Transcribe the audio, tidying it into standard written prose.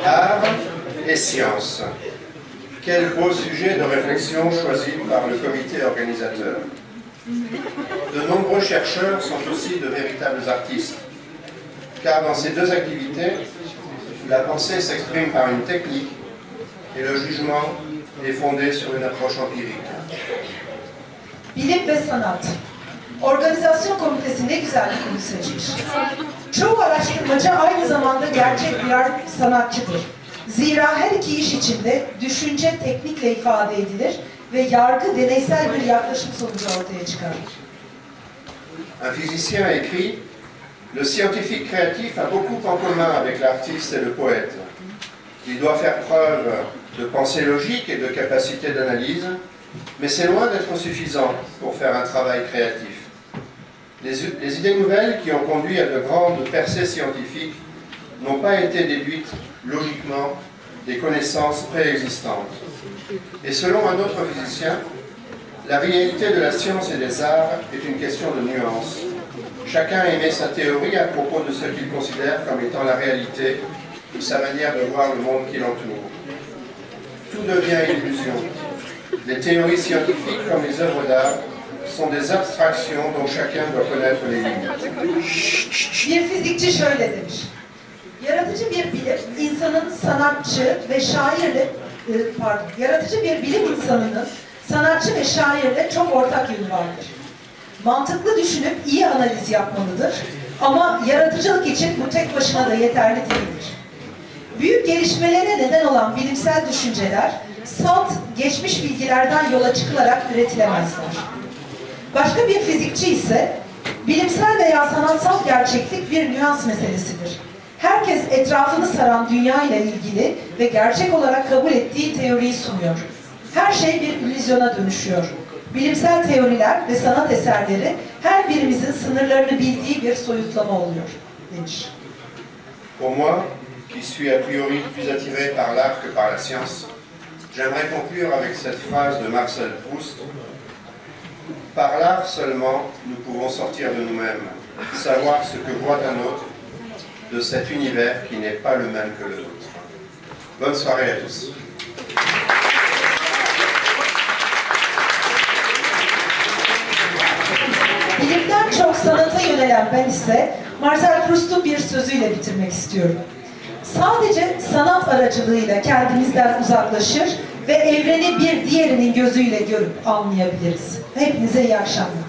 Art et science. Quel beau sujet de réflexion choisi par le comité organisateur. De nombreux chercheurs sont aussi de véritables artistes, car dans ces deux activités, la pensée s'exprime par une technique et le jugement est fondé sur une approche empirique. Bilim ve sanat. Organizasyon komitesi ne güzel bir konu seçmiş. Çoğu araştırmacı aynı zamanda gerçek birer sanatçıdır. Zira her iki iş içinde düşünce teknikle ifade edilir ve yargı deneysel bir yaklaşım sonucu ortaya çıkar. Un physicien a écrit « Le scientifique créatif a beaucoup en commun avec l'artiste et le poète. Il doit faire preuve de pensée logique et de capacité d'analyse, mais c'est loin d'être suffisant pour faire un travail créatif. Les idées nouvelles qui ont conduit à de grandes percées scientifiques n'ont pas été déduites logiquement des connaissances préexistantes. Et selon un autre physicien, la réalité de la science et des arts est une question de nuance. Chacun émet sa théorie à propos de ce qu'il considère comme étant la réalité ou sa manière de voir le monde qui l'entoure. Tout devient illusion. Les théories scientifiques comme les œuvres d'art sont des abstractions dont chacun doit connaître les limites. Bir fizikçi şöyle demiş. Yaratıcı bir bilim insanın sanatçı ve şairle yaratıcı bir bilim insanının sanatçı ve şairle çok ortak yönü vardır. Mantıklı düşünüp iyi analiz yapmalıdır ama yaratıcılık için bu tek başına da yeterli değildir. Büyük gelişmelere neden olan bilimsel düşünceler salt, geçmiş bilgilerden yola çıkılarak üretilemezler. Başka bir fizikçi ise bilimsel veya sanatsal gerçeklik bir nüans meselesidir. Herkes etrafını saran dünya ile ilgili ve gerçek olarak kabul ettiği teoriyi sunuyor. Her şey bir illüzyona dönüşüyor. Bilimsel teoriler ve sanat eserleri her birimizin sınırlarını bildiği bir soyutlama oluyor, demiş. Pour moi, qui suis a priori plus attiré par l'art que par la science, j'aimerais conclure avec cette phrase de Marcel Proust. Par l'art seulement, nous pouvons sortir de nous-mêmes, savoir ce que voit un autre de cet univers qui n'est pas le même que le nôtre. Bonne soirée à tous. Bilimden çok sanata yönelen ben ise Marcel Proust'un bir sözüyle bitirmek istiyorum. Sadece sanat aracılığıyla kendimizden uzaklaşır ve evreni bir diğerinin gözüyle görüp anlayabiliriz. Hepinize iyi akşamlar.